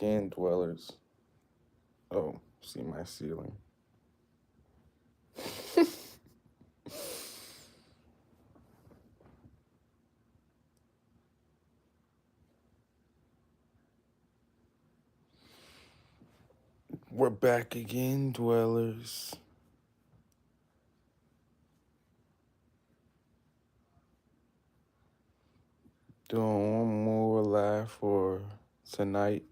again, dwellers. Oh, see my ceiling. We're back again, dwellers. Doing one more live for tonight.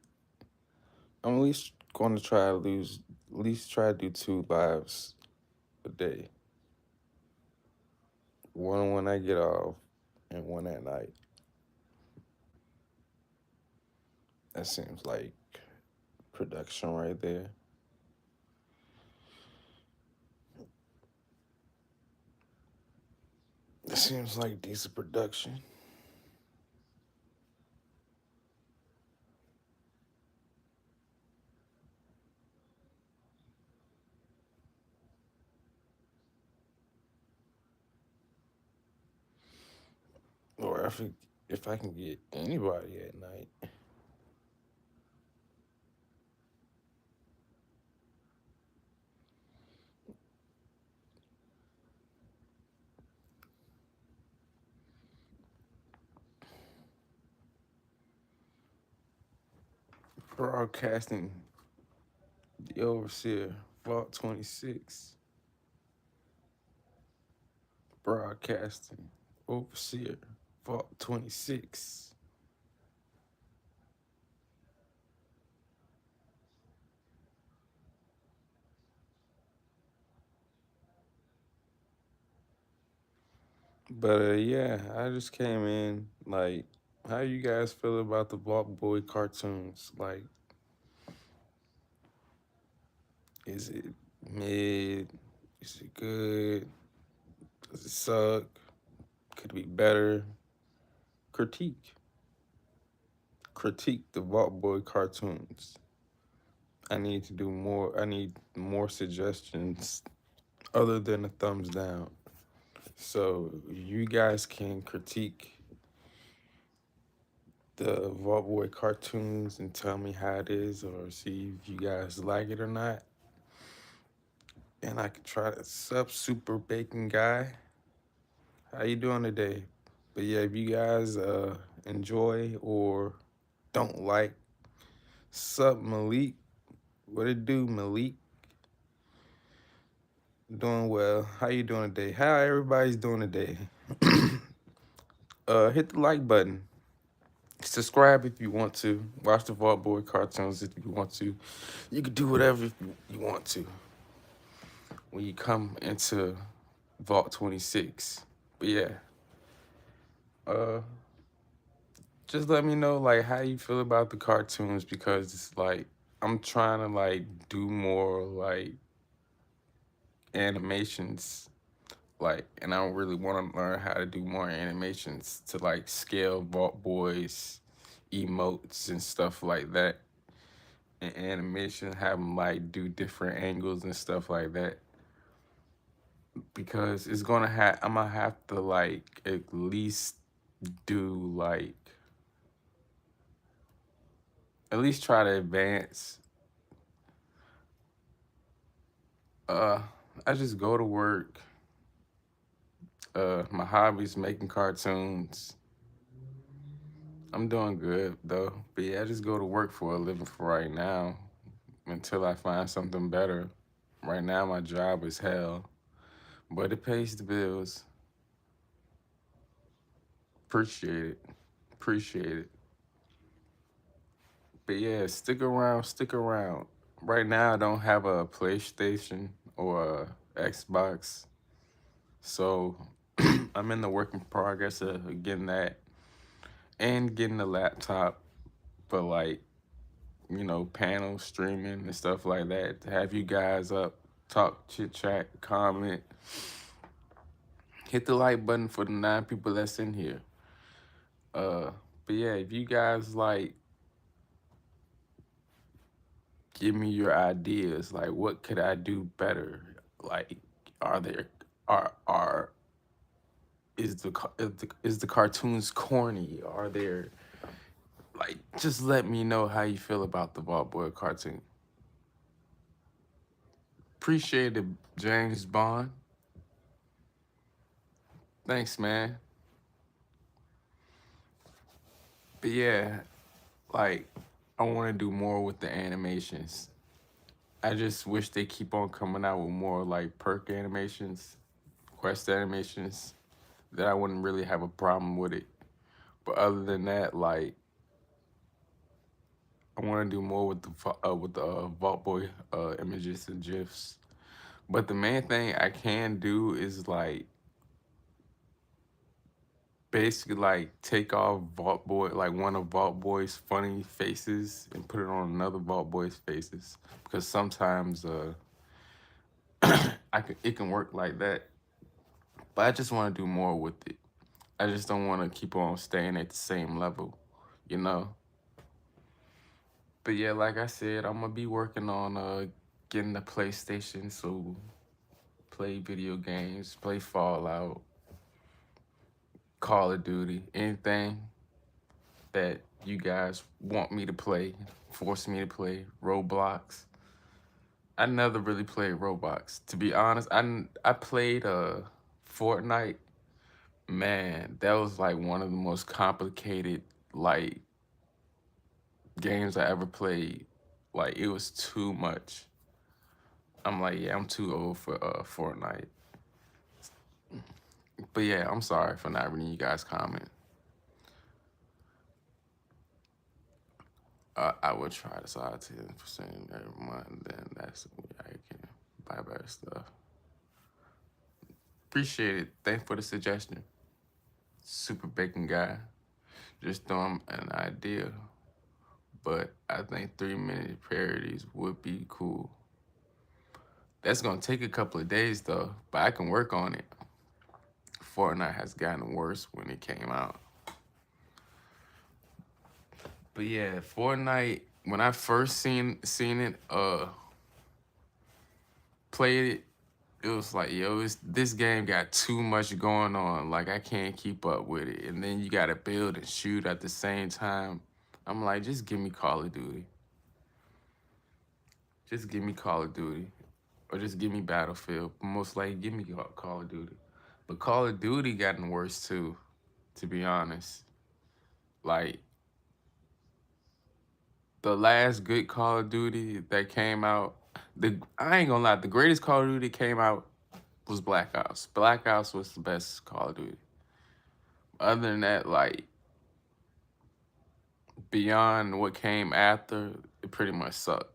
I'm at least going to try to at least try to do 2 lives a day. One when I get off, and one at night. That seems like production right there. That seems like decent production. Or if I can get anybody at night. Broadcasting the overseer, Vault 26. Broadcasting overseer, Vault 26. But yeah, I just came in like, how you guys feel about the Vaultboy cartoons? Like, is it mid? Is it good? Does it suck? Could it be better? Critique. Critique the Vaultboy cartoons. I need to do more. I need more suggestions other than a thumbs down. So you guys can critique the Vaultboy cartoons and tell me how it is, or see if you guys like it or not. And I can try to sub super bacon guy. How you doing today? But yeah, if you guys enjoy or don't like, sub Malik. What it do, Malik? Doing well. How you doing today? How everybody's doing today? Hit the like button. Subscribe if you want to. Watch the Vault Boy cartoons if you want to. You can do whatever if you want to when you come into Vault 26. But yeah, uh, just let me know like how you feel about the cartoons, because it's like I'm trying to like do more like animations, like, and I don't really want to learn how to do more animations to like scale Vault Boys emotes and stuff like that. And animation, have them like do different angles and stuff like that, because it's gonna have I'm gonna have to like at least do like at least try to advance. uh I just go to work. My hobby's making cartoons. I'm doing good though, but yeah, I just go to work for a living for right now until I find something better. Right now my job is hell, but it pays the bills. Appreciate it. Appreciate it. But yeah, stick around, stick around. Right now, I don't have a PlayStation or a Xbox, so I'm in the work in progress of getting that and getting a laptop for like, panel streaming and stuff like that. To have you guys up, talk, chit chat, comment, hit the like button for the 9 people that's in here. Uh, but yeah, if you guys like, give me your ideas. Like, what could I do better? Like, are there are is the cartoons corny? Are there Like, just let me know how you feel about the Vaultboy cartoon. Appreciate it, James Bond. Thanks, man. But yeah, like, I want to do more with the animations. I just wish they keep on coming out with more like perk animations, quest animations. That I wouldn't really have a problem with it. But other than that, like, I want to do more with the Vault Boy images and gifs. But the main thing I can do is like basically like take off Vault Boy, like one of Vault Boy's funny faces, and put it on another Vault Boy's faces, because sometimes it can work like that. But I just want to do more with it. I just don't want to keep on staying at the same level, you know. But yeah, like I said, I'm gonna be working on getting the PlayStation, so play video games, play Fallout, Call of Duty, anything that you guys want me to play, force me to play, Roblox. I never really played Roblox. To be honest, I played Fortnite. Man, that was like one of the most complicated like games I ever played. Like, it was too much. I'm like, yeah, I'm too old for Fortnite. But yeah, I'm sorry for not reading you guys' comment. I would try to side 10% every month, then that's the way I can buy better stuff. Appreciate it. Thanks for the suggestion. Super bacon guy. Just throwing an idea. But I think 3-minute parodies would be cool. That's gonna take a couple of days though, but I can work on it. Fortnite has gotten worse when it came out. But yeah, Fortnite, when I first seen it, played it, it was like, yo, this game got too much going on. Like, I can't keep up with it. And then you gotta build and shoot at the same time. I'm like, just give me Call of Duty. Just give me Call of Duty. Or just give me Battlefield. Most likely, give me Call of Duty. But Call of Duty gotten worse too, to be honest. Like, the last good Call of Duty that came out, I ain't gonna lie, the greatest Call of Duty came out was Black Ops. Black Ops was the best Call of Duty. Other than that, like, beyond what came after, it pretty much sucked.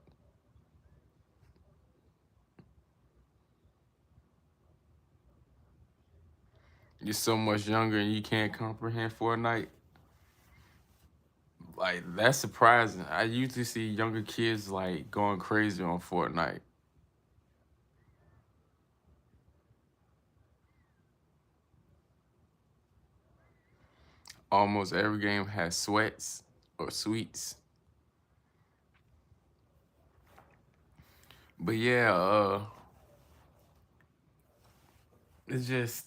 You're so much younger and you can't comprehend Fortnite. Like, that's surprising. I usually see younger kids like going crazy on Fortnite. Almost every game has sweats or sweets. But yeah, it's just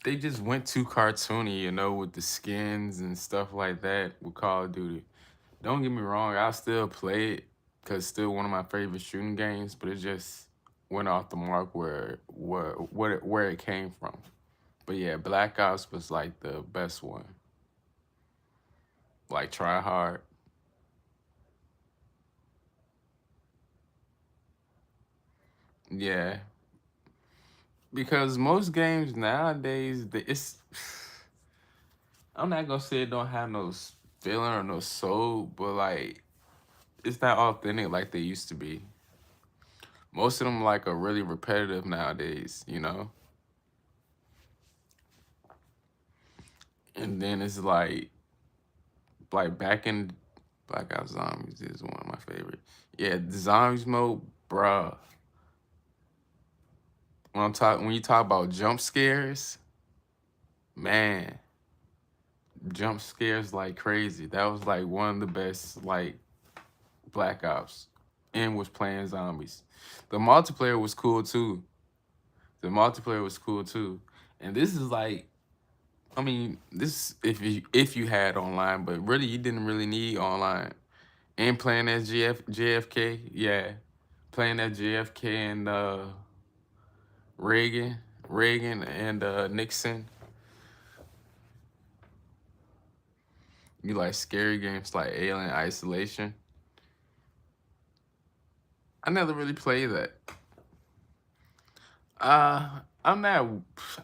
they just went too cartoony, you know, with the skins and stuff like that with Call of Duty. Don't get me wrong, I still play it because it's still one of my favorite shooting games, but it just went off the mark where it came from. But yeah, Black Ops was like the best one. Like, try hard. Yeah, because most games nowadays, I'm not gonna say it don't have no feeling or no soul, but like, it's not authentic like they used to be. Most of them like are really repetitive nowadays, you know. And then it's like back in Black Ops Zombies is one of my favorite. Yeah, the zombies mode, bruh. When you talk about jump scares, man, jump scares like crazy. That was like one of the best like Black Ops, and was playing zombies. The multiplayer was cool too. The multiplayer was cool too. And this is like I mean, this if you had online, but really you didn't really need online. And playing as JFK, yeah, playing as JFK and Reagan, Reagan and Nixon. You like scary games like Alien Isolation. I never really played that. Uh, I'm not.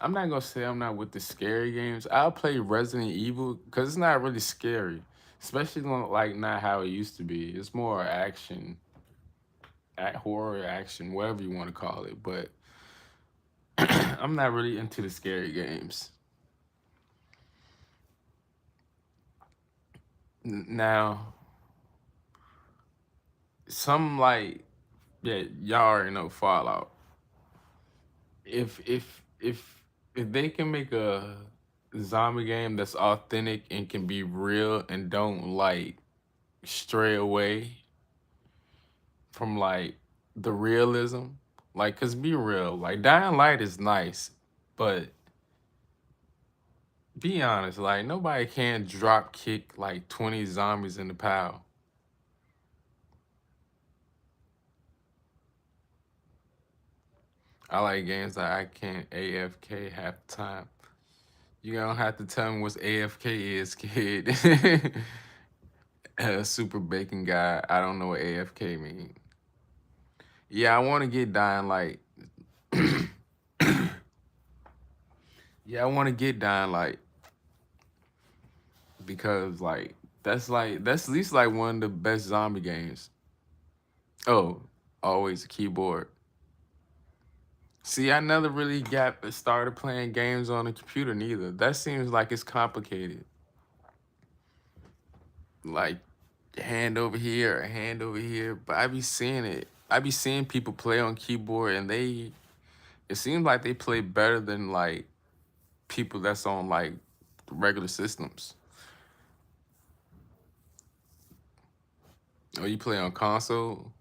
I'm not gonna say I'm not with the scary games. I'll play Resident Evil because it's not really scary, especially like not how it used to be. It's more action, horror action, whatever you want to call it. But I'm not really into the scary games. Now, some like yeah, y'all already know Fallout. If they can make a zombie game that's authentic and can be real and don't like stray away from like the realism, like cause be real, like Dying Light is nice, but be honest, like nobody can drop kick like 20 zombies in the pile. I like games that I can't AFK half the time. You don't have to tell me what AFK is, kid. Super bacon guy. I don't know what AFK mean. Yeah, I want to get Dying Light. Yeah, I want to get Dying Light because that's at least like one of the best zombie games. Oh, always a keyboard. See, I never really got started playing games on a computer neither. That seems like it's complicated. Like hand over here, a hand over here. But I be seeing it. I be seeing people play on keyboard and it seems like they play better than like people that's on like regular systems. Oh, you play on console?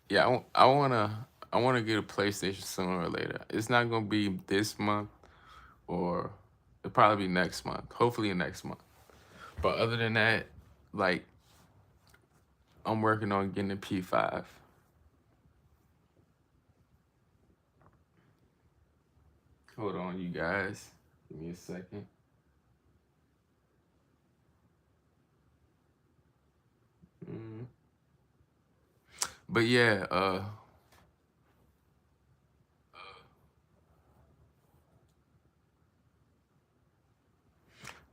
Yeah, I wanna get a PlayStation sooner or later. It's not gonna be this month or it'll probably be next month. Hopefully next month. But other than that, like I'm working on getting a P5. Hold on, you guys. Give me a second. Mm. But yeah,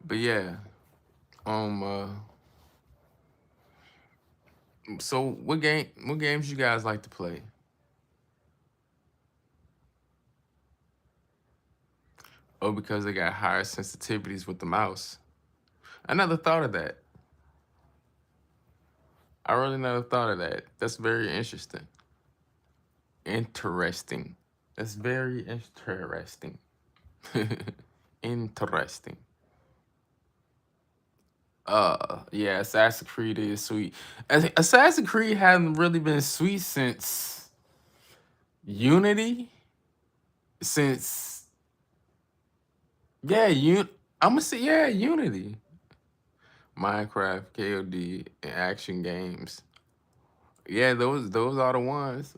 but yeah, um, so what games you guys like to play? Oh, because they got higher sensitivities with the mouse. I never thought of that. I really never thought of that. That's very interesting. Interesting. That's very interesting. Interesting. Yeah, Assassin's Creed is sweet. Assassin's Creed hasn't really been sweet since Unity. Since yeah, I'm gonna say yeah, Unity. Minecraft, KOD, and action games. Yeah, those are the ones.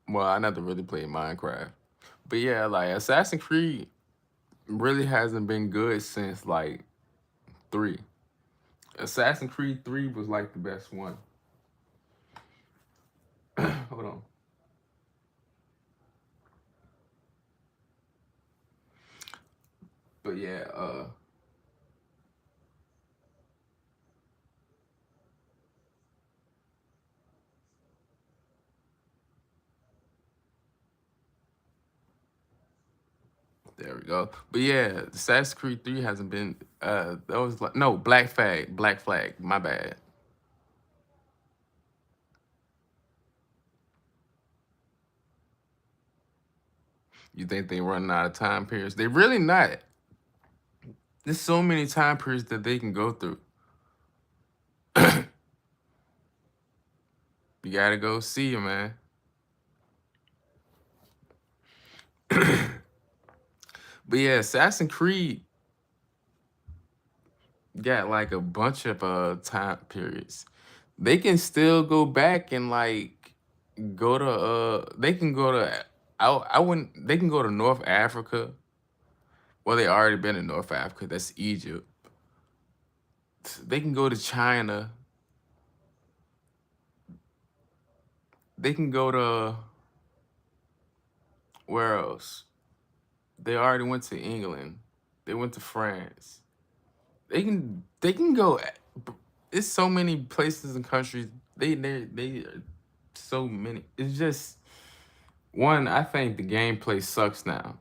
Well, I never really played Minecraft. But yeah, like Assassin's Creed really hasn't been good since like 3. Assassin's Creed 3 was like the best one. Hold on. But yeah, there we go. But yeah, Assassin's Creed 3 hasn't been that was like no, Black Flag, my bad. You think they running out of time periods? They really not. There's so many time periods that they can go through. You gotta go see him, man. But yeah, Assassin's Creed got like a bunch of time periods. They can still go back and like go to they can go to I wouldn't they can go to North Africa. Well, they already been in North Africa. That's Egypt. They can go to China. They can go to where else? They already went to England. They went to France. They can go. It's so many places and countries. They so many. It's just one. I think the gameplay sucks now.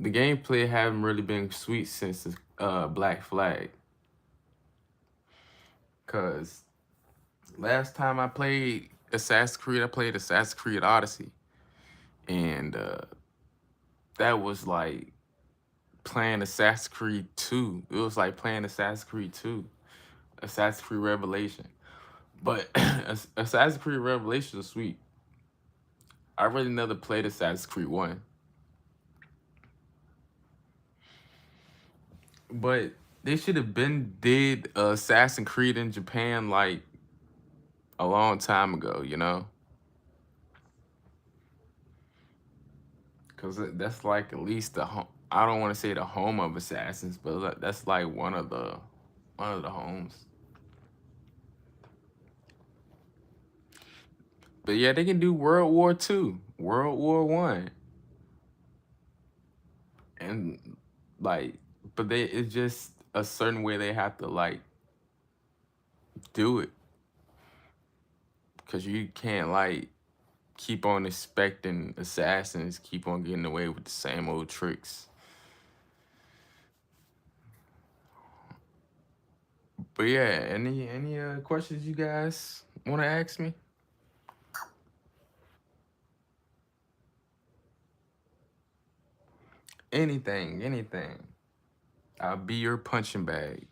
The gameplay haven't really been sweet since the Black Flag. Cause last time I played Assassin's Creed, I played Assassin's Creed Odyssey, and that was like playing Assassin's Creed 2. It was like playing Assassin's Creed 2, Assassin's Creed Revelation. But Assassin's Creed Revelation is sweet. I really never played Assassin's Creed 1. But they should have been did Assassin's Creed in Japan like a long time ago, you know? Cause that's like at least the home. I don't want to say the home of assassins, but that's like one of the homes. But yeah, they can do World War II, World War One, and like, but it's just a certain way they have to like do it, cause you can't like keep on expecting assassins keep on getting away with the same old tricks. But yeah, any questions you guys want to ask me? Anything, anything. I'll be your punching bag.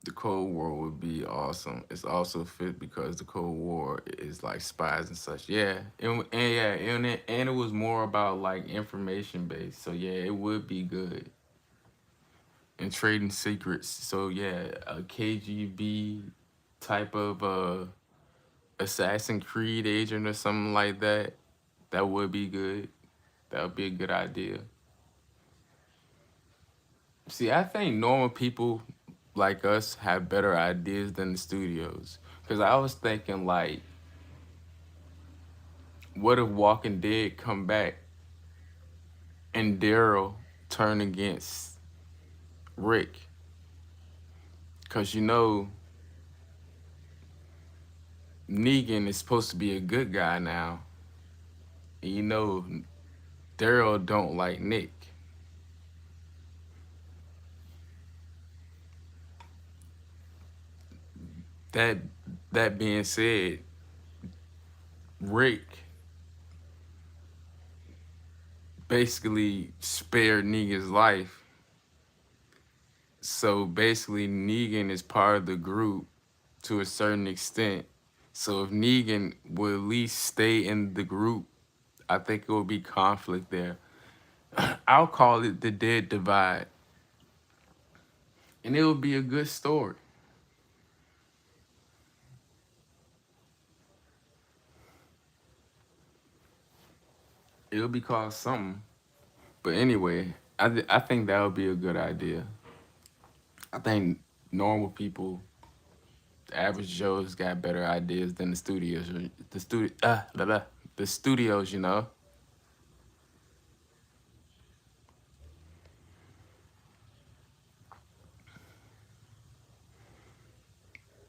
The Cold War would be awesome. It's also fit because the Cold War is like spies and such. Yeah, and yeah, and it was more about like information based. So yeah, it would be good. And trading secrets. So yeah, a KGB type of Assassin Creed agent or something like that. That would be good. That would be a good idea. See, I think normal people like us have better ideas than the studios. Cause I was thinking like, what if Walking Dead come back and Daryl turn against Rick? Cause Negan is supposed to be a good guy now. And Daryl don't like Nick. That that being said, Rick basically spared Negan's life. So basically, Negan is part of the group to a certain extent. So if Negan would at least stay in the group, I think it would be conflict there. I'll call it the Dead Divide, and it would be a good story. It'll be called something. But anyway, I think that would be a good idea. I think normal people, the average Joe's got better ideas than the studios. The studios, you know.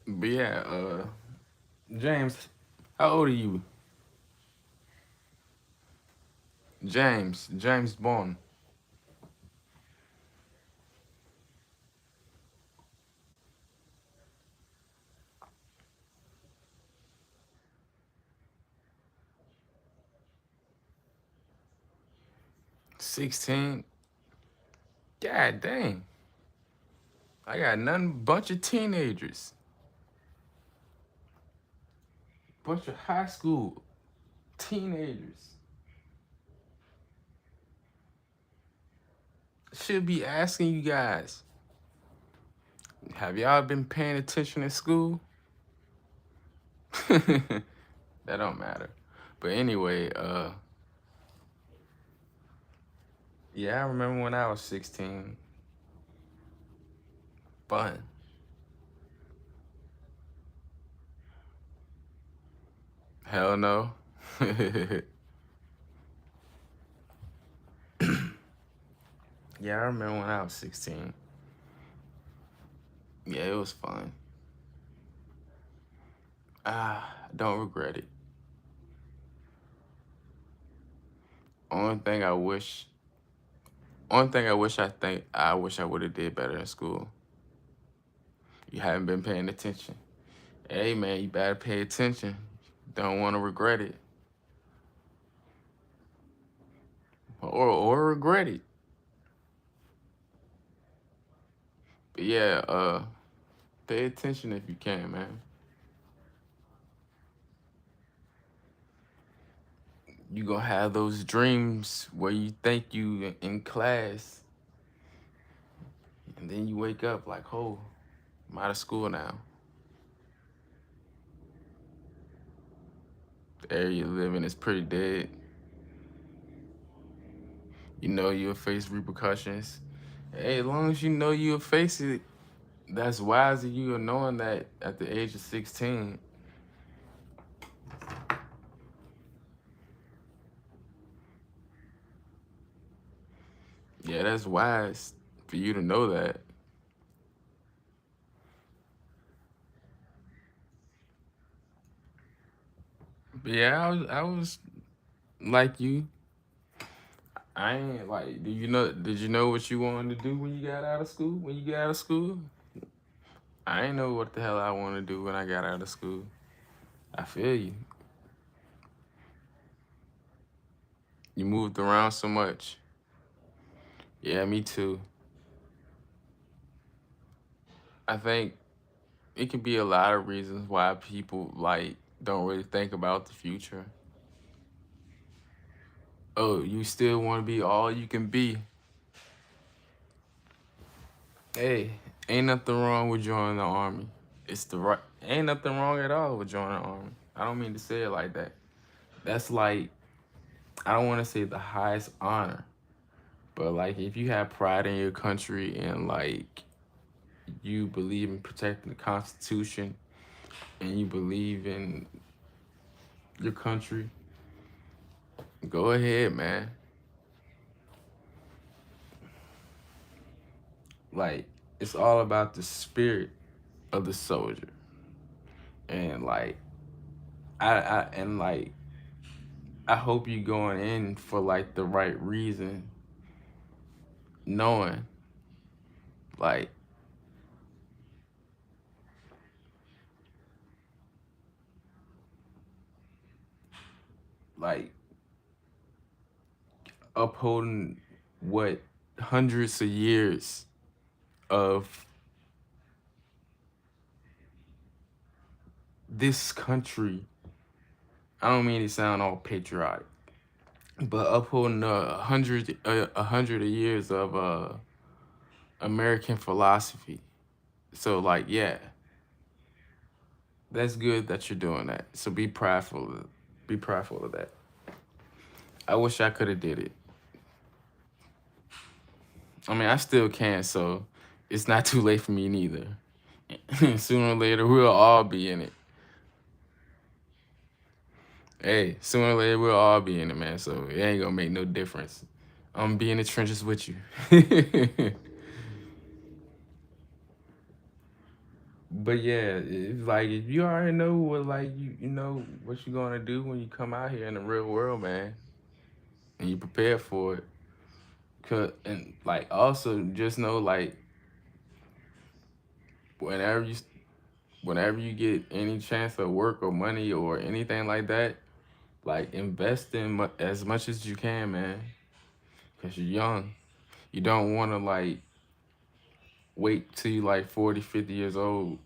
But yeah, James, how old are you? James Bond. 16. God dang. I got nothing bunch of teenagers. bunch of high school teenagers should be asking you guys, have y'all been paying attention in school? That don't matter. But anyway, yeah, I remember when I was 16. Fun. Hell no. Yeah, I remember when I was 16. Yeah, it was fun. Don't regret it. Only thing I wish, only thing I wish I would have did better in school. You haven't been paying attention. Hey man, you better pay attention. Don't want to regret it, or regret it. But yeah, pay attention if you can, man. You gonna have those dreams where you think you in class, and then you wake up like, oh, I'm out of school now. The area you live in is pretty dead. You know you'll face repercussions. Hey, as long as you know you'll face it, that's wise of you knowing that at the age of 16. Yeah, that's wise for you to know that. But yeah, I was like you. I ain't like, did you know what you wanted to do when you got out of school? When you got out of school? I ain't know what the hell I wanted to do when I got out of school. I feel you. You moved around so much. Yeah, me too. I think it could be a lot of reasons why people like don't really think about the future. Oh, you still want to be all you can be. Hey, ain't nothing wrong with joining the army. It's the right. Ain't nothing wrong at all with joining the army. I don't mean to say it like that. That's like, I don't want to say the highest honor, but like if you have pride in your country and like you believe in protecting the Constitution and you believe in your country, go ahead, man. Like, it's all about the spirit of the soldier. And like and like I hope you going in for like the right reason, knowing like like upholding what hundreds of years of this country. I don't mean to sound all patriotic, but upholding a hundred of years of American philosophy. So like, yeah, that's good that you're doing that. So be prideful. Be prideful of that. I wish I could have did it. I mean, I still can, so it's not too late for me neither. Sooner or later, we'll all be in it. Hey, sooner or later, we'll all be in it, man. So it ain't gonna make no difference. I'm gonna be in the trenches with you. But yeah, it's like if you already know what like you know what you're gonna do when you come out here in the real world, man, and you prepare for it. And like also just know like whenever you whenever you get any chance of work or money or anything like that, like invest in as much as you can, man, because you're young. You don't want to like wait till you like 40, 50 years old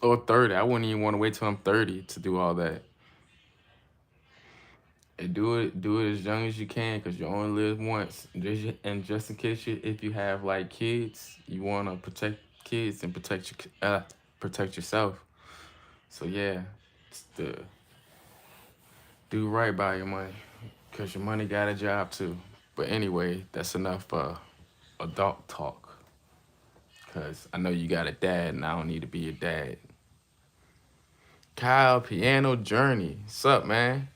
Or 30. I wouldn't even want to wait till I'm 30 to do all that. And do it as young as you can, because you only live once. And just in case if you have like kids, you want to protect kids and protect yourself. So yeah, it's the do right by your money, because your money got a job too. But anyway, that's enough adult talk. Because I know you got a dad, and I don't need to be your dad. Kyle, Piano Journey. What's up, man?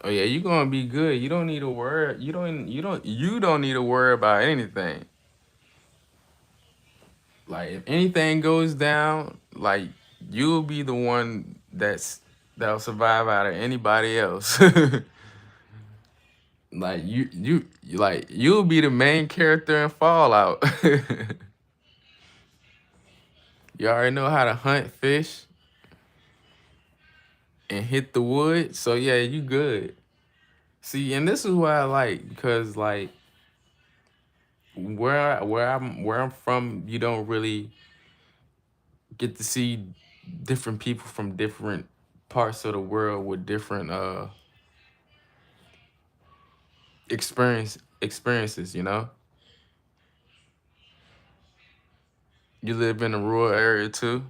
Oh yeah, you gonna be good. You don't need to worry. You don't need to worry about anything. Like if anything goes down, like you'll be the one that'll survive out of anybody else. Like you'll be the main character in Fallout. You already know how to hunt fish and hit the wood, so yeah, you good. See, and this is what I like, because like where I'm from, you don't really get to see different people from different parts of the world with different experiences. You live in a rural area too.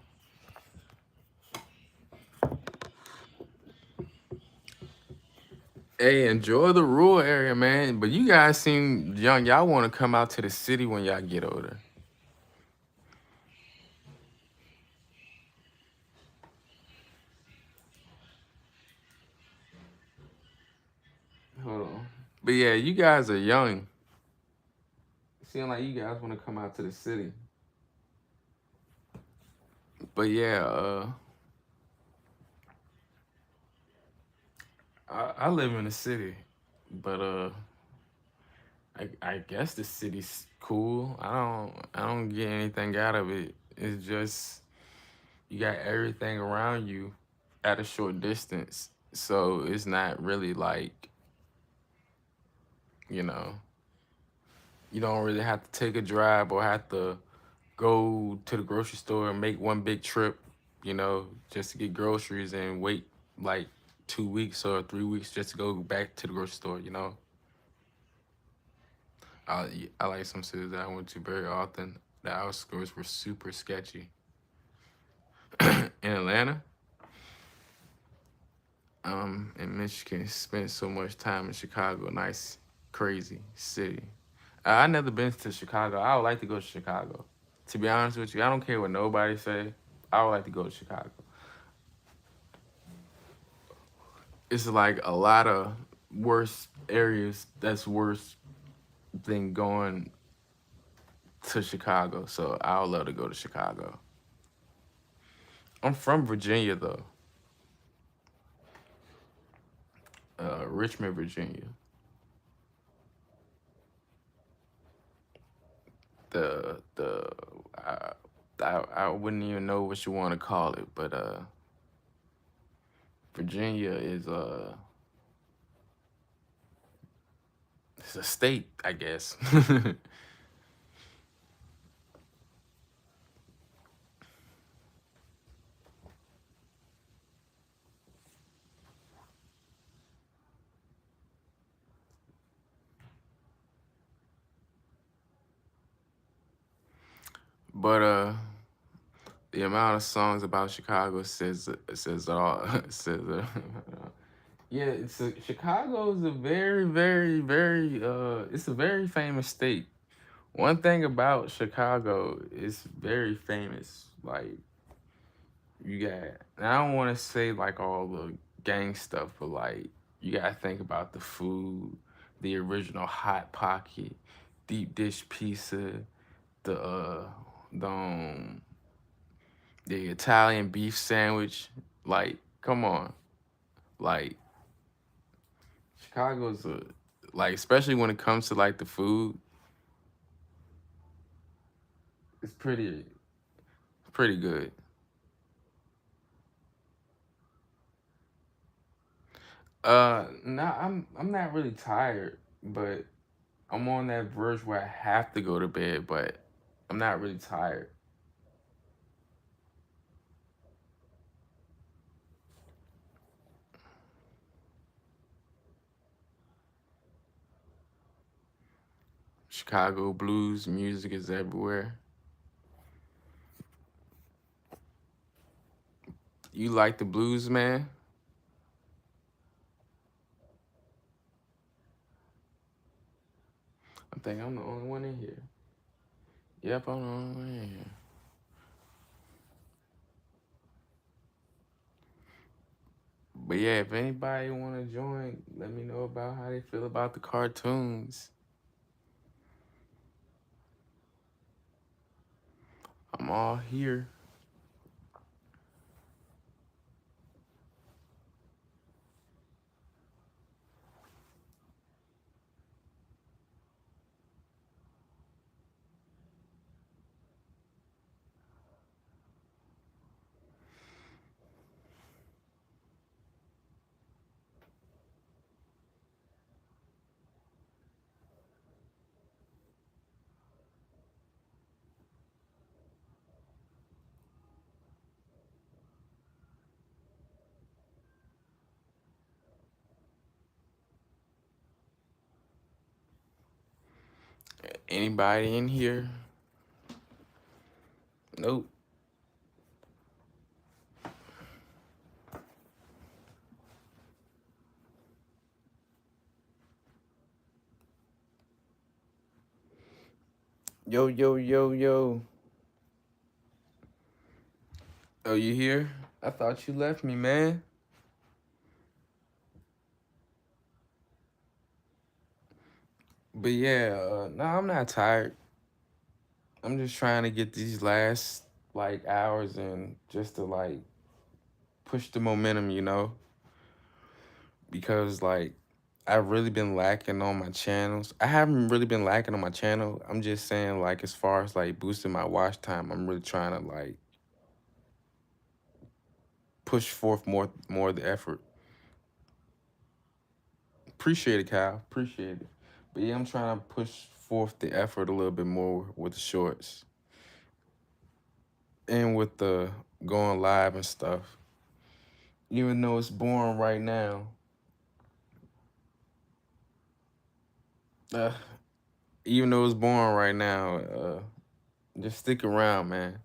Hey, enjoy the rural area, man. But you guys seem young. Y'all want to come out to the city when y'all get older. Hold on. But yeah, you guys are young. Seem like you guys want to come out to the city. But yeah, I live in the city, but I guess the city's cool. I don't get anything out of it. It's just you got everything around you at a short distance. So it's not really like, you know, you don't really have to take a drive or have to go to the grocery store and make one big trip, just to get groceries and wait like 2 weeks or 3 weeks just to go back to the grocery store. I like some cities that I went to very often. The outskirts were super sketchy. In Atlanta, in Michigan, spent so much time in Chicago. Nice, crazy city. I never been to Chicago. I would like to go to Chicago. To be honest with you, I don't care what nobody say. I would like to go to Chicago. It's like a lot of worse areas that's worse than going to Chicago. So I would love to go to Chicago. I'm from Virginia though, Richmond, Virginia. The I wouldn't even know what you want to call it, but Virginia is it's a state, I guess. But the amount of songs about Chicago says it all. Says yeah, Chicago is a very, very, very it's a very famous state. One thing about Chicago is very famous. Like you got, and I don't want to say like all the gang stuff, but like you gotta think about the food, the original hot pocket, deep dish pizza, the the um, the Italian beef sandwich. Like, come on, like Chicago's like, especially when it comes to like the food, it's pretty good. No, I'm not really tired, but I'm on that verge where I have to go to bed, but I'm not really tired. Chicago blues music is everywhere. You like the blues, man? I think I'm the only one in here. Yep, I'm the only one in here. But yeah, if anybody want to join, let me know about how they feel about the cartoons. I'm all here. Anybody in here? Nope. Yo, yo, yo, yo. Oh, you here? I thought you left me, man. But yeah, no, I'm not tired. I'm just trying to get these last like hours in just to like push the momentum, because like I've really been lacking on my channels. I haven't really been lacking on my channel. I'm just saying like as far as like boosting my watch time, I'm really trying to like push forth more of the effort. Appreciate it, Kyle. Appreciate it. But yeah, I'm trying to push forth the effort a little bit more with the shorts and with the going live and stuff. Even though it's boring right now, uh, even though it's boring right now, just stick around, man.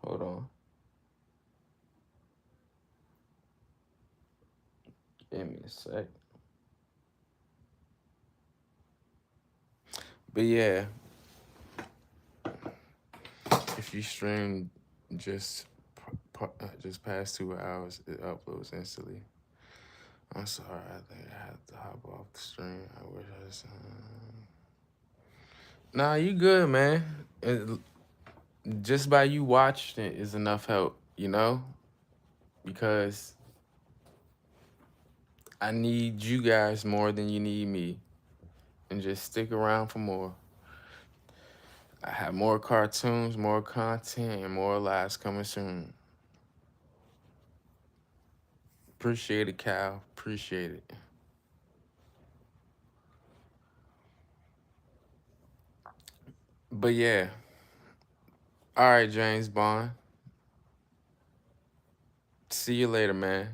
Hold on. Give me a sec. But yeah, if you stream just just past 2 hours, it uploads instantly. I'm sorry, I think I had to hop off the stream. I wish I was. Nah, you good, man. Just by you watching it is enough help, because I need you guys more than you need me. And just stick around for more. I have more cartoons, more content, and more lives coming soon. Appreciate it, Cal. Appreciate it. But yeah. All right, James Bond. See you later, man.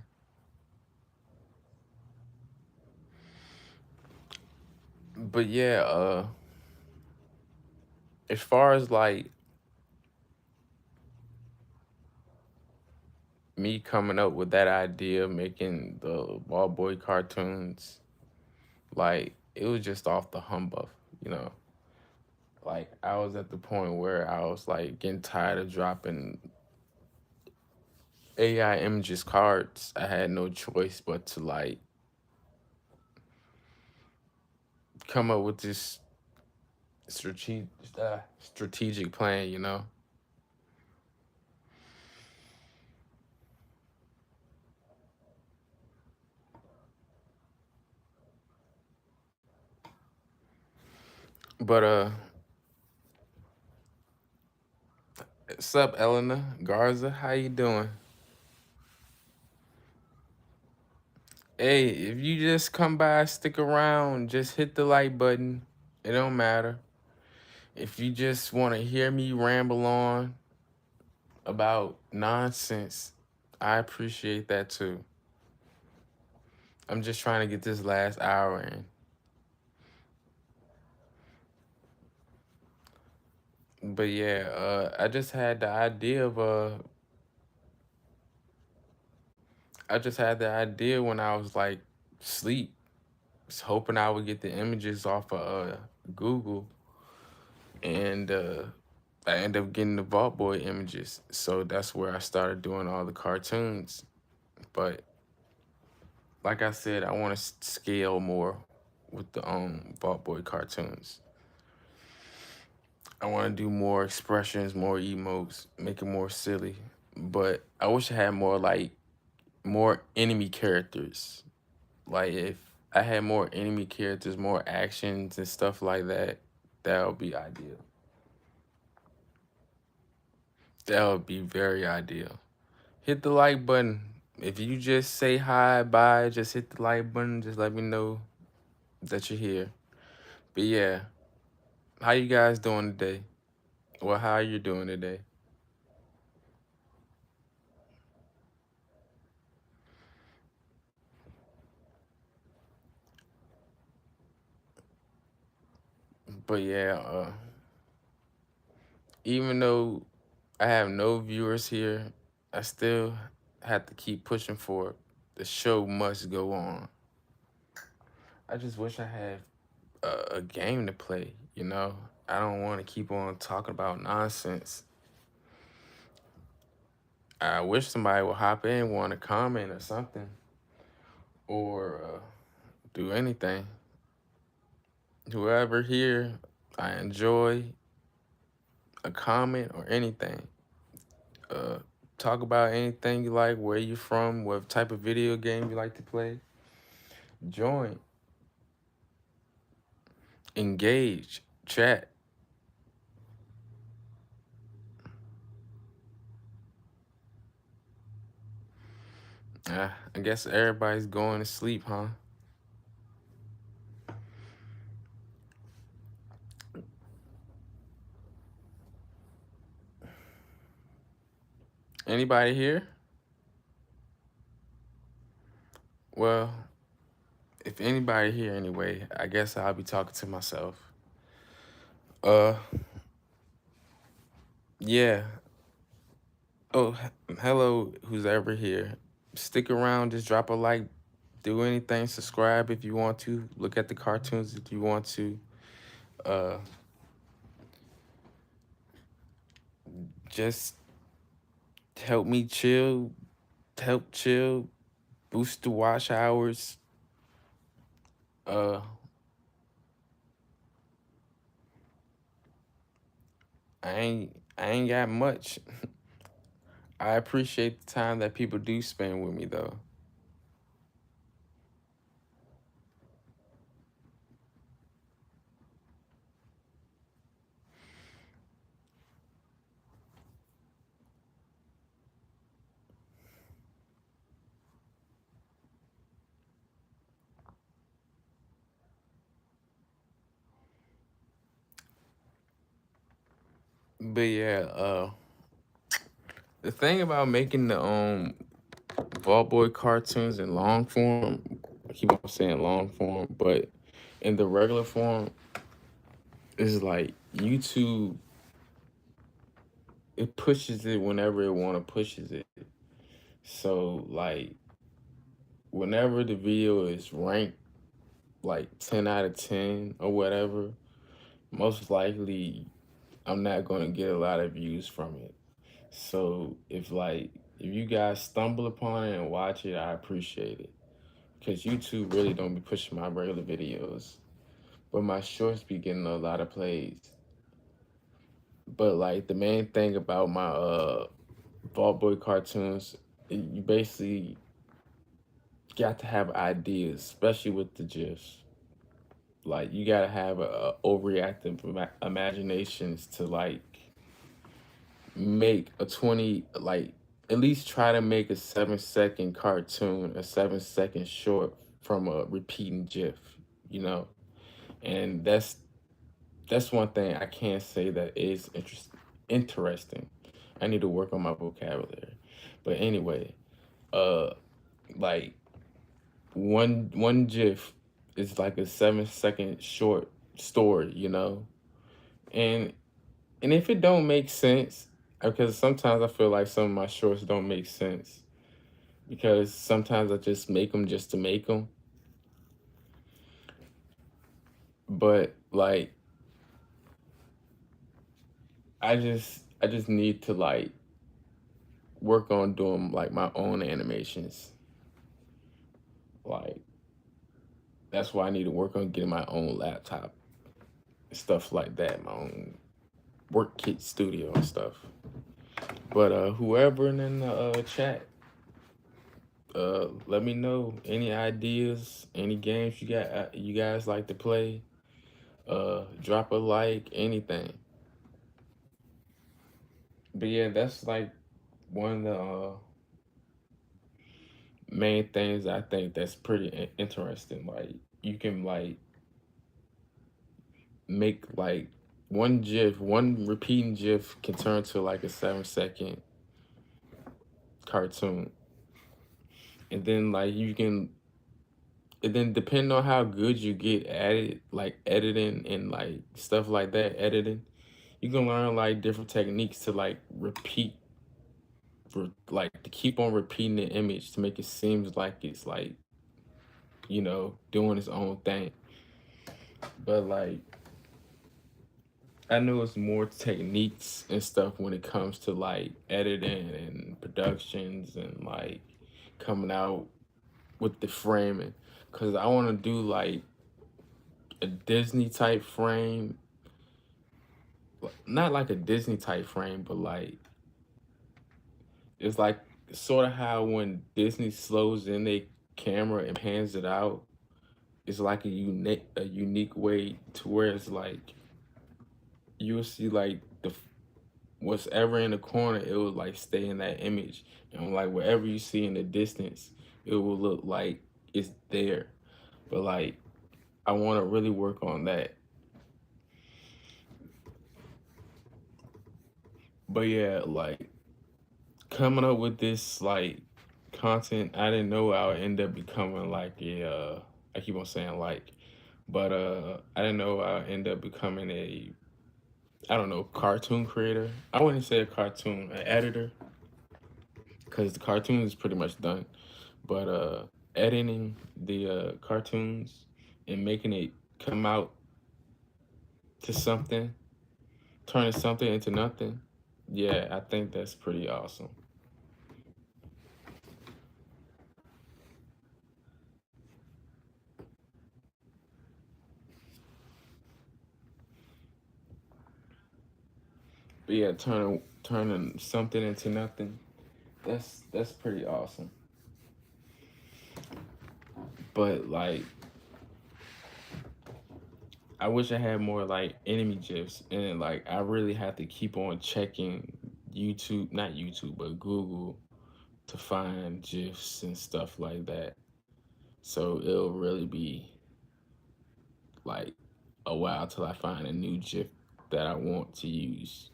But yeah, as far as like me coming up with that idea, making the Vaultboy cartoons, like it was just off the humbug, you know. Like I was at the point where I was like getting tired of dropping AI images cards. I had no choice but to like come up with this strategic strategic plan. But what's up, Elena Garza? How you doing? Hey, if you just come by, stick around, just hit the like button. It don't matter. If you just want to hear me ramble on about nonsense, I appreciate that too. I'm just trying to get this last hour in. But yeah, I just had the idea of I just had the idea when I was like sleep, just hoping I would get the images off of Google, and I ended up getting the Vault Boy images. So that's where I started doing all the cartoons. But like I said, I want to scale more with the Vault Boy cartoons. I want to do more expressions, more emotes, make it more silly. But I wish I had more like more enemy characters. Like if I had more enemy characters, more actions and stuff like that, that would be ideal. That would be very ideal. Hit the like button. If you just say hi, bye, just hit the like button. Just let me know that you're here. But yeah, how you guys doing today? Well, how you doing today? But yeah, even though I have no viewers here, I still have to keep pushing for it. The show must go on. I just wish I had a game to play, you know? I don't want to keep on talking about nonsense. I wish somebody would hop in, want to comment or something, or do anything. Whoever here, I enjoy a comment or anything. Uh, Talk about anything you like, where you from, what type of video game you like to play. Join, engage, chat. I guess everybody's going to sleep, huh? Anybody here? Well, if anybody here anyway, I guess I'll be talking to myself. Uh, yeah. Oh, hello, who's ever here. Stick around, just drop a like, do anything, subscribe if you want to, look at the cartoons if you want to. Uh, just help me chill, help chill, boost the watch hours. Uh, I ain't got much. I appreciate the time that people do spend with me though. But yeah, the thing about making the Vault Boy cartoons in long form, I keep on saying long form, but in the regular form, is like YouTube, it pushes it whenever it want to pushes it. So like whenever the video is ranked like 10 out of 10 or whatever, most likely I'm not going to get a lot of views from it. So if you guys stumble upon it and watch it, I appreciate it. Because YouTube really don't be pushing my regular videos. But my shorts be getting a lot of plays. But like the main thing about my Vault Boy cartoons, you basically got to have ideas, especially with the GIFs. Like you gotta have a overreactive imaginations to like make a 20 like at least try to make a 7 second cartoon, a 7 second short from a repeating GIF, you know, and that's one thing I can't say that is interesting. I need to work on my vocabulary. But anyway, uh, like one GIF is like a 7 second short story, and and if it don't make sense, because sometimes I feel like some of my shorts don't make sense because sometimes I just make them just to make them. But like I just need to like work on doing like my own animations. Like that's why I need to work on getting my own laptop, stuff like that, my own work kit studio and stuff. But whoever in the chat, let me know any ideas, any games you guys like to play. Drop a like, anything. But yeah, that's like one of the main things I think that's pretty interesting. Like you can like make like one repeating GIF can turn to like a 7 second cartoon, and then like you can, and then depending on how good you get at it, like editing and like stuff like that, editing, you can learn like different techniques to like repeat, for like to keep on repeating the image to make it seems like it's like doing its own thing. But like I know it's more techniques and stuff when it comes to like editing and productions and like coming out with the framing, because I want to do like a Disney type frame, not like a Disney type frame, but like it's like sort of how when Disney slows in their camera and pans it out, it's like a unique way to where it's like you'll see like what's ever in the corner, it will like stay in that image, and like whatever you see in the distance, it will look like it's there. But like I want to really work on that. But yeah, like coming up with this like content, I didn't know I would end up becoming like a I keep on saying like, but I didn't know I would end up becoming a, I don't know, cartoon creator. I wouldn't say a cartoon, an editor, because the cartoon is pretty much done. But editing the cartoons and making it come out to something, turning something into nothing. Yeah, I think that's pretty awesome. But yeah, turning something into nothing. That's pretty awesome. But like I wish I had more like enemy gifs, and like I really have to keep on checking YouTube, not YouTube, but Google, to find gifs and stuff like that. So it'll really be like a while till I find a new GIF that I want to use.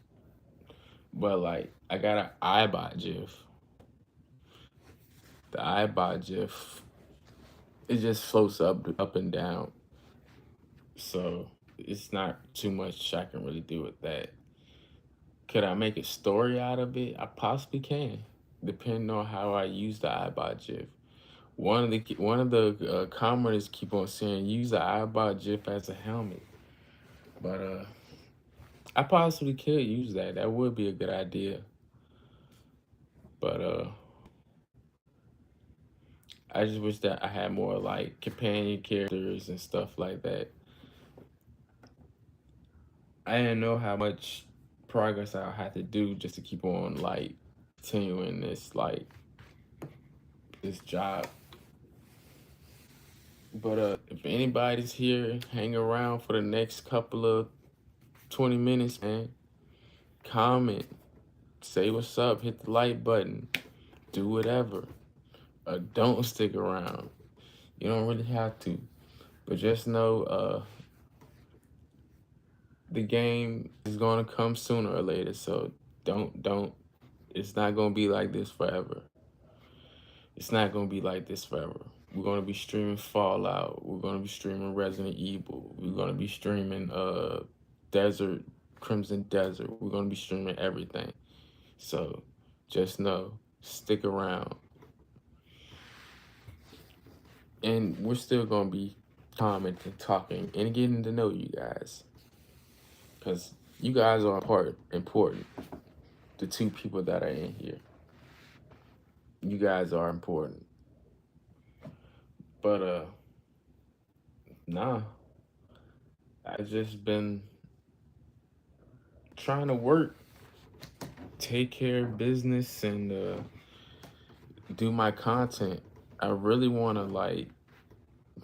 But like I got an iBot GIF. The iBot GIF, it just floats up and down. So it's not too much I can really do with that. Could I make a story out of it? I possibly can, depending on how I use the iBot GIF. One of the commenters keep on saying use the iBot GIF as a helmet, but I possibly could use that. That would be a good idea. But I just wish that I had more like companion characters and stuff like that. I didn't know how much progress I had to do just to keep on like continuing this job. But if anybody's here, hang around for the next couple of 20 minutes, man. Comment, say what's up, hit the like button, do whatever. Don't stick around. You don't really have to. But just know the game is gonna come sooner or later. So don't. It's not gonna be like this forever. It's not gonna be like this forever. We're gonna be streaming Fallout. We're gonna be streaming Resident Evil. We're gonna be streaming Desert Crimson Desert. We're gonna be streaming everything. So just know, stick around. And we're still gonna be commenting, talking, and getting to know you guys. Cause you guys are important. The two people that are in here. You guys are important. But nah. I just been trying to work, take care of business, and do my content. I really want to like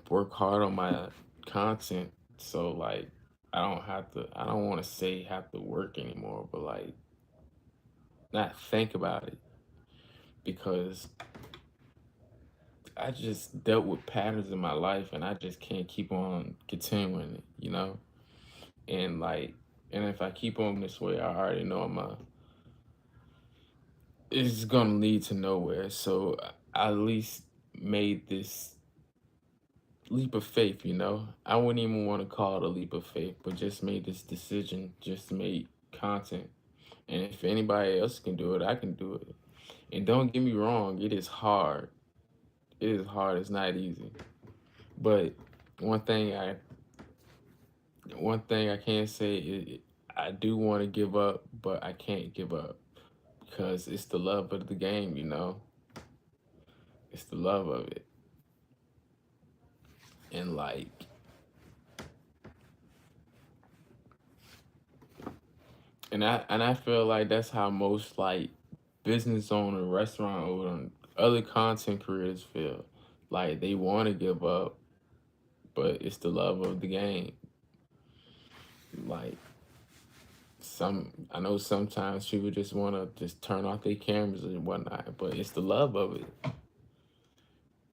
work hard on my content, so like I don't have to. I don't want to say have to work anymore, but like not think about it because I just dealt with patterns in my life, and I just can't keep on continuing it, you know. And like, and if I keep on this way, I already know it's gonna lead to nowhere. So I at least made this leap of faith, you know. I wouldn't even want to call it a leap of faith, but just made this decision just to make content. And if anybody else can do it, I can do it. And don't get me wrong, it is hard. It is hard. It's not easy. But one thing I one thing I can say is I do want to give up, but I can't give up because it's the love of the game, you know. It's the love of it. And like and I feel like that's how most like business owner, restaurant owner, other content creators feel. Like they want to give up, but it's the love of the game. Like I know sometimes people just want to just turn off their cameras and whatnot, but it's the love of it.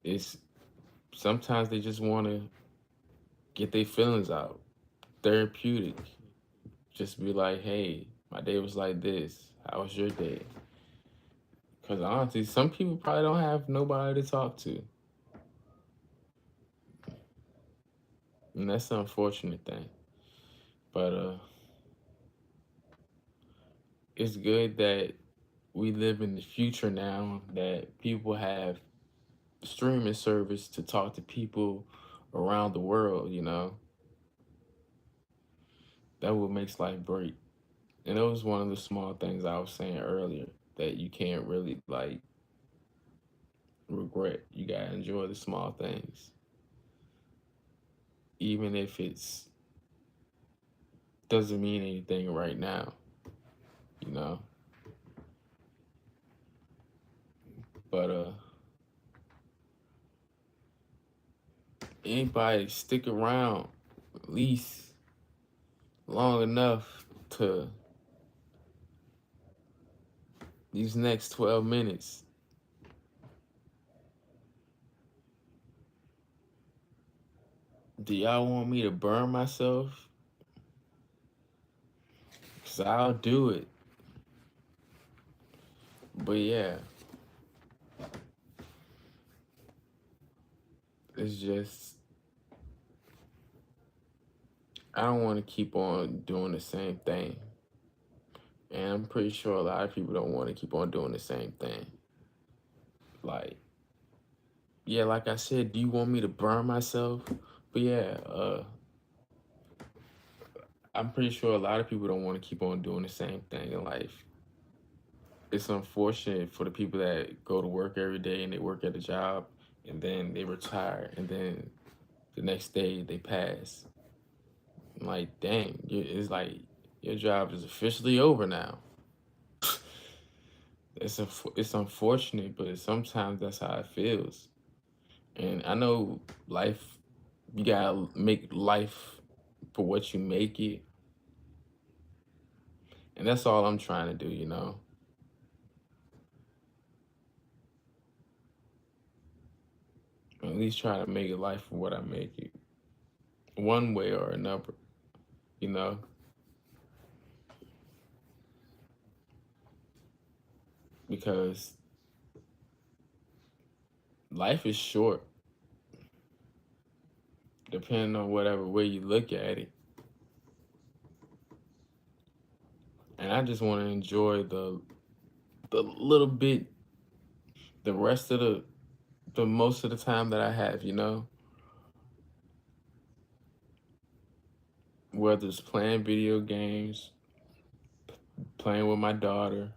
It's sometimes they just want to get their feelings out, therapeutic. Just be like, hey, my day was like this. How was your day? Because honestly, some people probably don't have nobody to talk to. And that's the unfortunate thing. But it's good that we live in the future now that people have streaming service to talk to people around the world, you know. That what makes life great. And it was one of the small things I was saying earlier that you can't really like regret. You gotta enjoy the small things. Even if it's doesn't mean anything right now, you know. But anybody stick around at least long enough to these next 12 minutes. Do y'all want me to burn myself? Cause I'll do it. But yeah, it's just I don't want to keep on doing the same thing. And I'm pretty sure a lot of people don't want to keep on doing the same thing. Like, yeah, like I said, do you want me to burn myself? But yeah, I'm pretty sure a lot of people don't want to keep on doing the same thing in life. It's unfortunate for the people that go to work every day and they work at a job and then they retire and then the next day they pass. I'm like, dang, it's like your job is officially over now. It's unfortunate, but sometimes that's how it feels. And I know life, you gotta make life for what you make it, and that's all I'm trying to do, you know. At least try to make it life for what I make it, one way or another, you know. because life is short, depending on whatever way you look at it. And I just want to enjoy the little bit, the rest of the most of the time that I have, whether it's playing video games, playing with my daughter,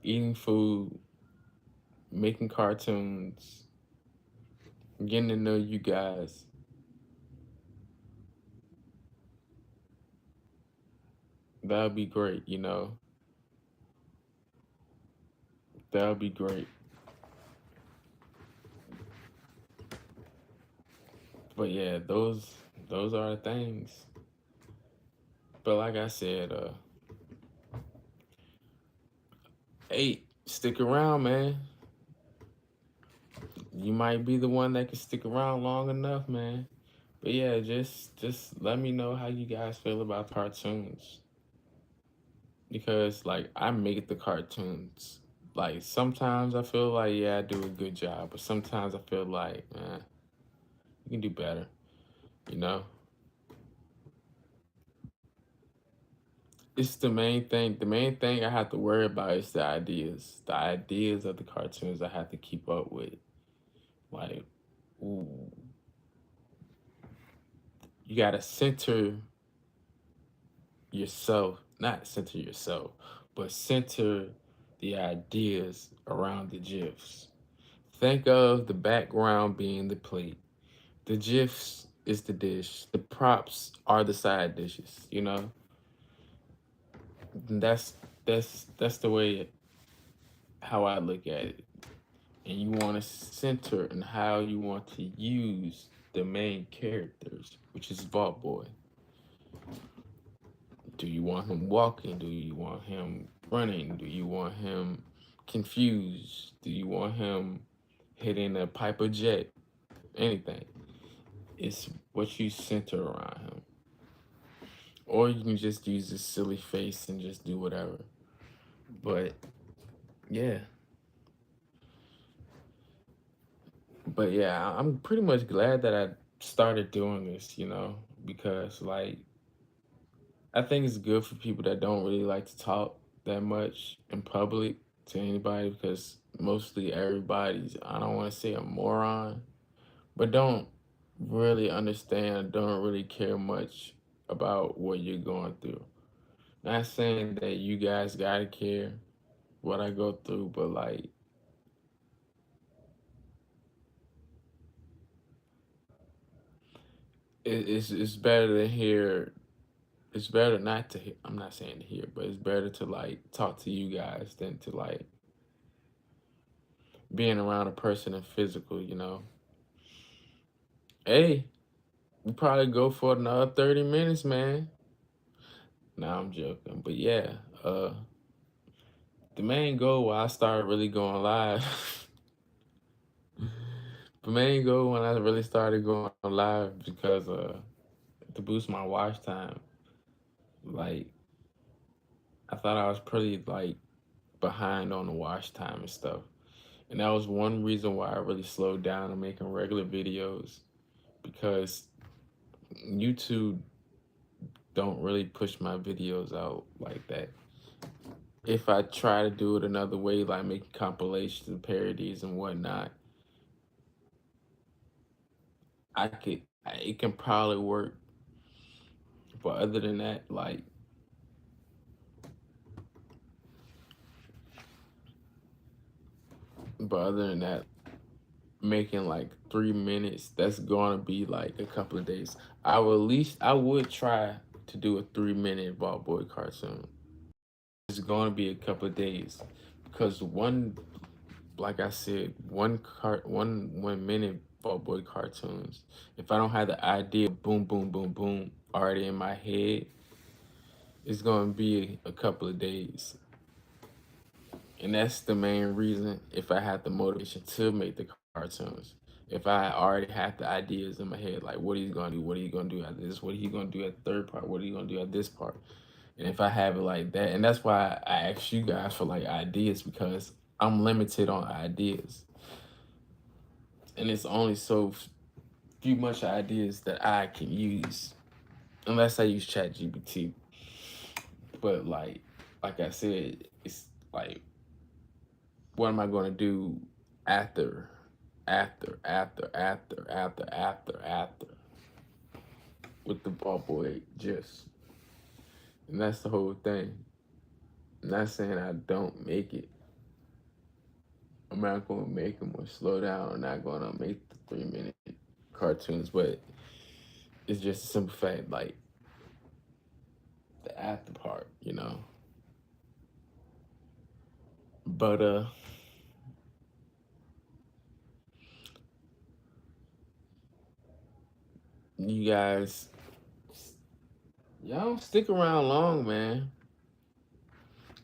eating food, making cartoons, getting to know you guys. That would be great, that would be great. But yeah, those are the things. But like I said, hey, stick around, man. You might be the one that can stick around long enough, man. But yeah, just let me know how you guys feel about cartoons. Because like I make the cartoons. Like sometimes I feel like yeah, I do a good job, but sometimes I feel like you can do better, you know? It's the main thing. The main thing I have to worry about is the ideas. The ideas of the cartoons I have to keep up with. Like, ooh, you gotta center yourself, not center yourself, but center the ideas around the GIFs. Think of the background being the plate. The GIFs is the dish. The props are the side dishes, And that's the way how I look at it. And you want to center in how you want to use the main characters, which is Vaultboy. Do you want him walking? Do you want him running? Do you want him confused? Do you want him hitting a pipe of jet? Anything. It's what you center around him. Or you can just use his silly face and just do whatever. But yeah. But yeah, I'm pretty much glad that I started doing this, because like I think it's good for people that don't really like to talk that much in public to anybody because mostly everybody's, I don't want to say a moron, but don't really understand, don't really care much about what you're going through. Not saying that you guys gotta care what I go through, but like it's better to hear. It's better not to hear. I'm not saying to hear, but it's better to like talk to you guys than to like being around a person in physical. Hey, we probably go for another 30 minutes, man. Nah, I'm joking, but yeah, the main goal why I started really going live. The main goal when I really started going live because to boost my watch time. Like I thought I was pretty like behind on the watch time and stuff. And that was one reason why I really slowed down on making regular videos because YouTube don't really push my videos out like that. If I try to do it another way, like making compilations and parodies and whatnot, it can probably work. But other than that, but other than that, making like 3 minutes, that's gonna be like a couple of days. I would try to do a 3 minute Vault Boy cartoon. It's gonna be a couple of days because like I said, 1 minute Vault Boy cartoons. If I don't have the idea, boom, boom, boom, boom, already in my head, it's gonna be a couple of days. And that's the main reason if I have the motivation to make the cartoons. If I already have the ideas in my head, like what he's gonna do, what are you gonna do at this, what are you gonna do at the third part, what are you gonna do at this part. And if I have it like that, and that's why I asked you guys for like ideas, because I'm limited on ideas, and it's only so few much ideas that I can use unless I use ChatGPT. But like I said, it's like, what am I going to do after, after with the Vaultboy just, and that's the whole thing. I'm not saying I don't make it. I'm not going to make them or slow down. I'm not going to make the 3 minute cartoons, but it's just a simple fact, like the after part, you know. But you guys, y'all don't stick around long, man.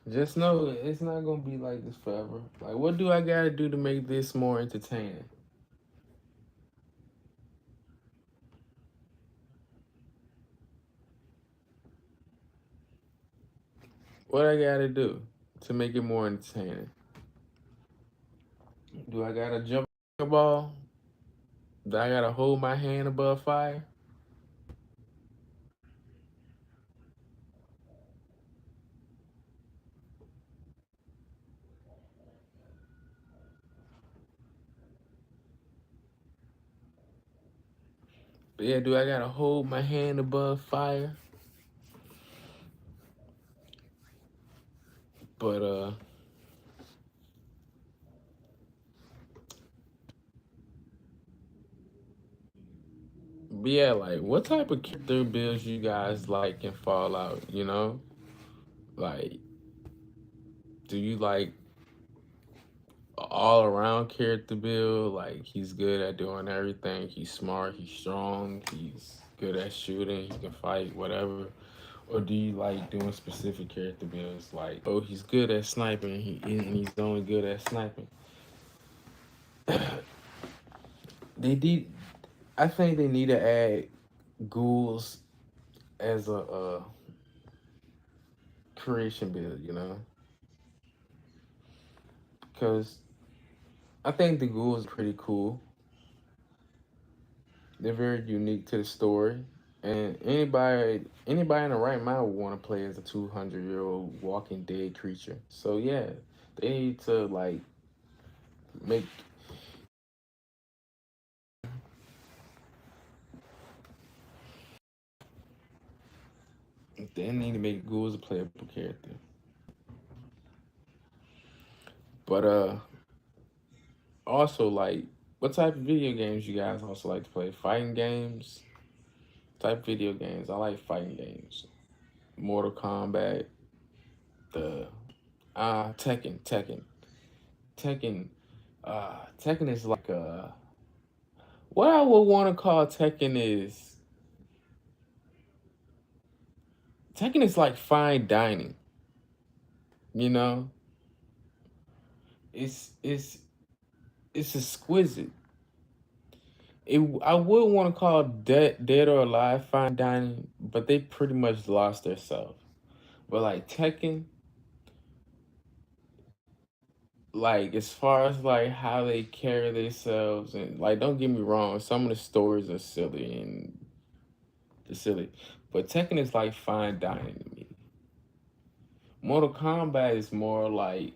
Just know it's not gonna be like this forever. Like, what do I gotta do to make this more entertaining? What I gotta do to make it more entertaining? Do I gotta jump a ball? Do I gotta hold my hand above fire? But yeah, do I gotta hold my hand above fire? But yeah, like, what type of character builds you guys like in Fallout? You know, like, do you like all around character build? Like, he's good at doing everything. He's smart. He's strong. He's good at shooting. He can fight, whatever. Or do you like doing specific character builds? Like, oh, he's good at sniping. And he's only good at sniping. They did. I think they need to add ghouls as a creation build. You know, because I think the ghouls are pretty cool. They're very unique to the story, and anybody in the right mind would want to play as a 200-year-old Walking Dead creature. So yeah, they need to like make they need to make ghouls a playable character. But also, like, what type of video games you guys also like to play? Fighting games? Type video games. I like fighting games. Mortal Kombat, the Tekken. Tekken is like what I would want to call Tekken is like fine dining. You know, it's it's exquisite. I would want to call Dead or Alive fine dining, but they pretty much lost their self. But like Tekken, like, as far as like how they carry themselves, and like, don't get me wrong, some of the stories are silly and silly, but Tekken is like fine dining to me. Mortal Kombat is more like,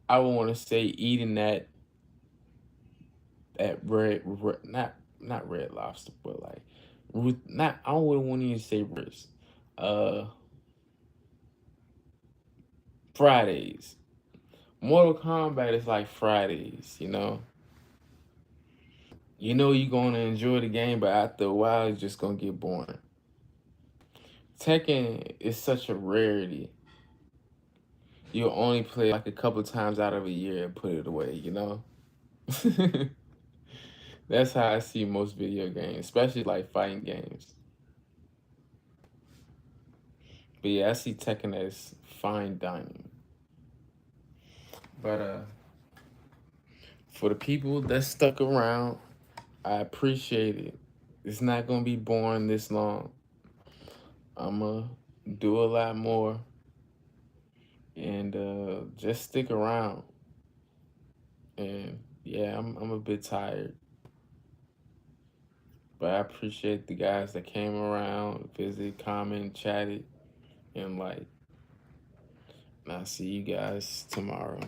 I would want to say eating that not Red Lobster, but like, not, I wouldn't want to even say wrist. Uh, Fridays. Mortal Kombat is like Fridays. You know you're gonna enjoy the game, but after a while, it's just gonna get boring. Tekken is such a rarity. You'll only play like a couple times out of a year and put it away. That's how I see most video games, especially like fighting games. But yeah, I see Tekken as fine dining. But For the people that stuck around, I appreciate it. It's not gonna be boring this long. I'ma do a lot more, and just stick around. And yeah, I'm a bit tired, but I appreciate the guys that came around, visited, commented, chatted, and like. And I'll see you guys tomorrow.